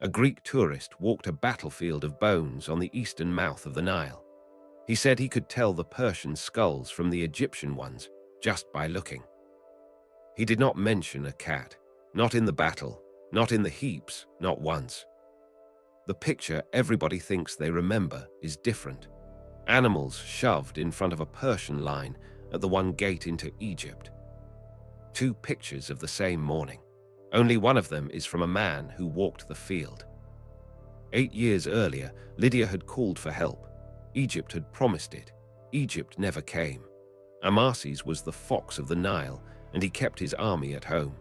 A Greek tourist walked a battlefield of bones on the eastern mouth of the Nile. He said he could tell the Persian skulls from the Egyptian ones just by looking. He did not mention a cat, not in the battle, not in the heaps, not once. The picture everybody thinks they remember is different. Animals shoved in front of a Persian line at the one gate into Egypt. Two pictures of the same morning. Only one of them is from a man who walked the field. 8 years earlier, Lydia had called for help. Egypt had promised it. Egypt never came. Amasis was the fox of the Nile, and he kept his army at home.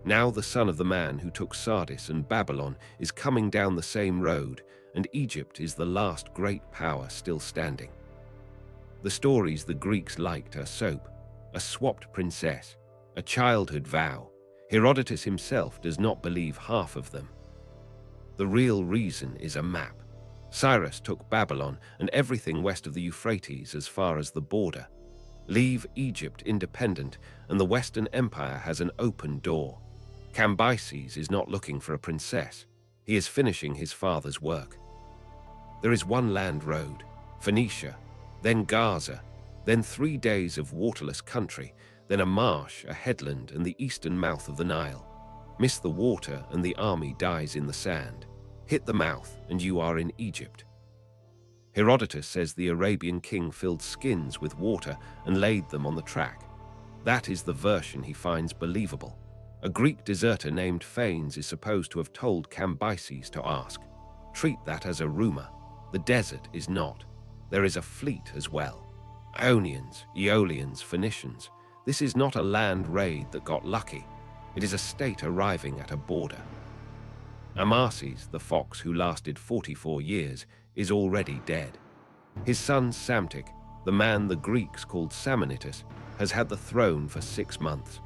Now the son of the man who took Sardis and Babylon is coming down the same road, and Egypt is the last great power still standing. The stories the Greeks liked are soap, a swapped princess, a childhood vow. Herodotus himself does not believe half of them. The real reason is a map. Cyrus took Babylon and everything west of the Euphrates as far as the border. Leave Egypt independent, and the Western Empire has an open door. Cambyses is not looking for a princess. He is finishing his father's work. There is one land road, Phoenicia, then Gaza, then 3 days of waterless country, then a marsh, a headland, and the eastern mouth of the Nile. Miss the water and the army dies in the sand. Hit the mouth and you are in Egypt. Herodotus says the Arabian king filled skins with water and laid them on the track. That is the version he finds believable. A Greek deserter named Phanes is supposed to have told Cambyses to ask. Treat that as a rumor. The desert is not. There is a fleet as well. Ionians, Aeolians, Phoenicians. This is not a land raid that got lucky. It is a state arriving at a border. Amasis, the fox who lasted 44 years, is already dead. His son Psamtik, the man the Greeks called Samanitus, has had the throne for 6 months.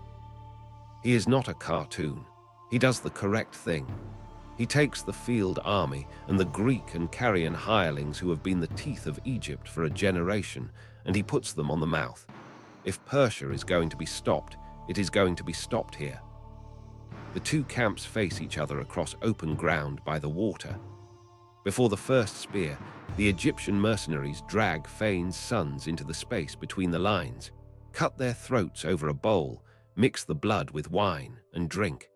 He is not a cartoon. He does the correct thing. He takes the field army and the Greek and Carian hirelings who have been the teeth of Egypt for a generation, and he puts them on the mouth. If Persia is going to be stopped, it is going to be stopped here. The two camps face each other across open ground by the water. Before the first spear, the Egyptian mercenaries drag Phanes' sons into the space between the lines, cut their throats over a bowl, mix the blood with wine, and drink.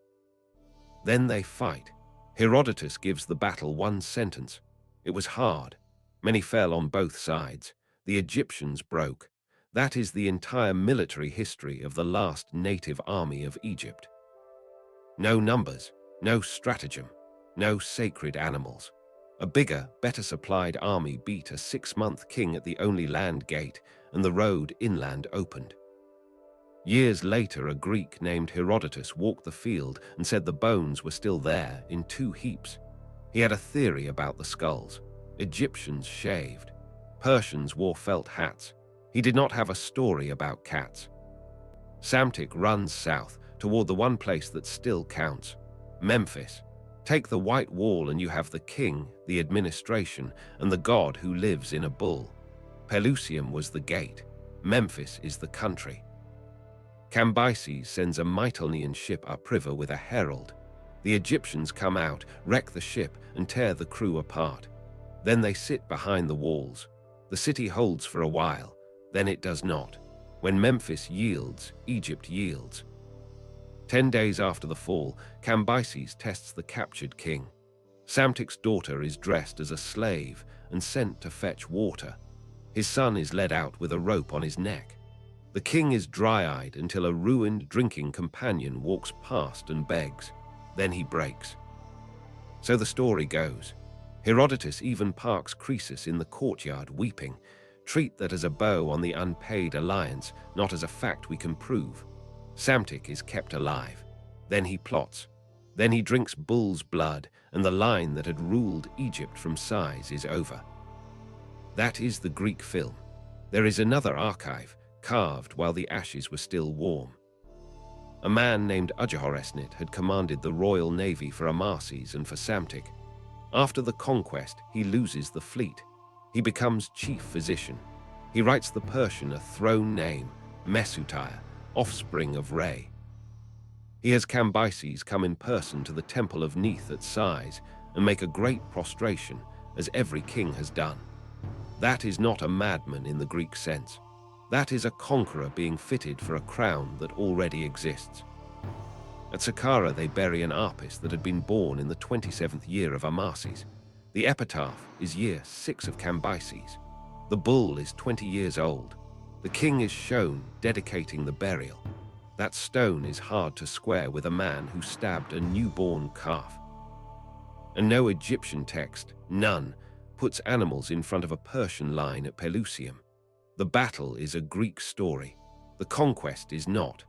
Then they fight. Herodotus gives the battle one sentence. It was hard. Many fell on both sides. The Egyptians broke. That is the entire military history of the last native army of Egypt. No numbers, no stratagem, no sacred animals. A bigger, better supplied army beat a 6-month king at the only land gate, and the road inland opened. Years later, a Greek named Herodotus walked the field and said the bones were still there in 2 heaps. He had a theory about the skulls. Egyptians shaved. Persians wore felt hats. He did not have a story about cats. Psamtik runs south toward the one place that still counts, Memphis. Take the White Wall and you have the king, the administration, and the god who lives in a bull. Pelusium was the gate. Memphis is the country. Cambyses sends a Mytilnean ship upriver with a herald. The Egyptians come out, wreck the ship, and tear the crew apart. Then they sit behind the walls. The city holds for a while, then it does not. When Memphis yields, Egypt yields. 10 days after the fall, Cambyses tests the captured king. Psamtik's daughter is dressed as a slave and sent to fetch water. His son is led out with a rope on his neck. The king is dry-eyed until a ruined drinking companion walks past and begs. Then he breaks. So the story goes. Herodotus even parks Croesus in the courtyard weeping. Treat that as a bow on the unpaid alliance, not as a fact we can prove. Psamtik is kept alive. Then he plots. Then he drinks bull's blood, and the line that had ruled Egypt from Sais is over. That is the Greek film. There is another archive, carved while the ashes were still warm. A man named Udjahorresnet had commanded the royal navy for Amasis and for Psamtik. After the conquest, he loses the fleet. He becomes chief physician. He writes the Persian a throne name, Mesutire, offspring of Re. He has Cambyses come in person to the temple of Neith at Sais and make a great prostration, as every king has done. That is not a madman in the Greek sense. That is a conqueror being fitted for a crown that already exists. At Saqqara they bury an Apis that had been born in the 27th year of Amasis. The epitaph is year 6 of Cambyses. The bull is 20 years old. The king is shown dedicating the burial. That stone is hard to square with a man who stabbed a newborn calf. And no Egyptian text, none, puts animals in front of a Persian line at Pelusium. The battle is a Greek story. The conquest is not.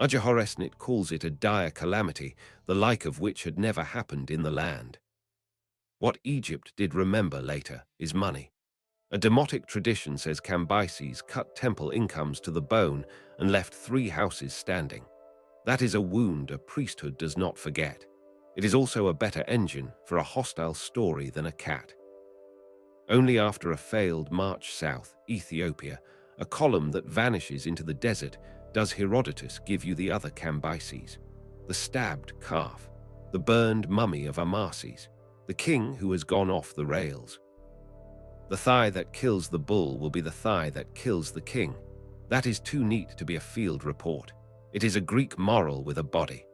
Udjahorresnet calls it a dire calamity, the like of which had never happened in the land. What Egypt did remember later is money. A demotic tradition says Cambyses cut temple incomes to the bone and left 3 houses standing. That is a wound a priesthood does not forget. It is also a better engine for a hostile story than a cat. Only after a failed march south, Ethiopia, a column that vanishes into the desert, does Herodotus give you the other Cambyses, the stabbed calf, the burned mummy of Amasis, the king who has gone off the rails. The thigh that kills the bull will be the thigh that kills the king. That is too neat to be a field report. It is a Greek moral with a body.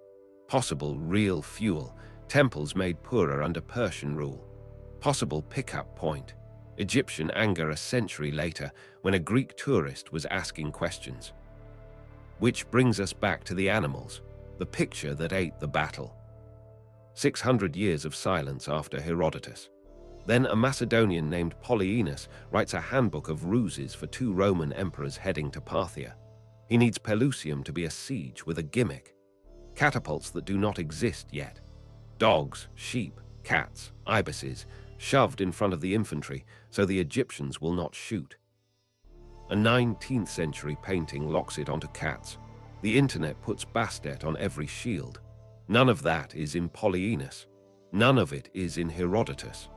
Possible real fuel, temples made poorer under Persian rule. Possible pickup point, Egyptian anger a century later when a Greek tourist was asking questions. Which brings us back to the animals, the picture that ate the battle. 600 years of silence after Herodotus. Then a Macedonian named Polyaenus writes a handbook of ruses for 2 Roman emperors heading to Parthia. He needs Pelusium to be a siege with a gimmick. Catapults that do not exist yet. Dogs, sheep, cats, ibises, shoved in front of the infantry so the Egyptians will not shoot. A 19th-century painting locks it onto cats. The internet puts Bastet on every shield. None of that is in Polyaenus. None of it is in Herodotus.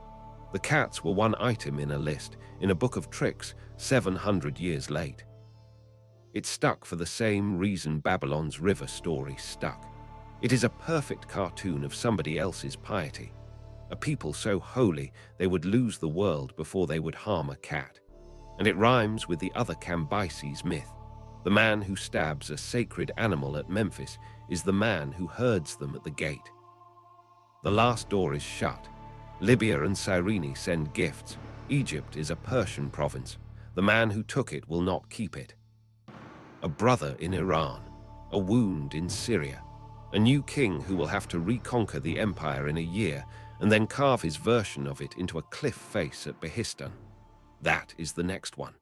The cats were one item in a list, in a book of tricks, 700 years late. It stuck for the same reason Babylon's river story stuck. It is a perfect cartoon of somebody else's piety. A people so holy they would lose the world before they would harm a cat. And it rhymes with the other Cambyses myth. The man who stabs a sacred animal at Memphis is the man who herds them at the gate. The last door is shut. Libya and Cyrene send gifts. Egypt is a Persian province. The man who took it will not keep it. A brother in Iran. A wound in Syria. A new king who will have to reconquer the empire in a year and then carve his version of it into a cliff face at Behistan. That is the next one.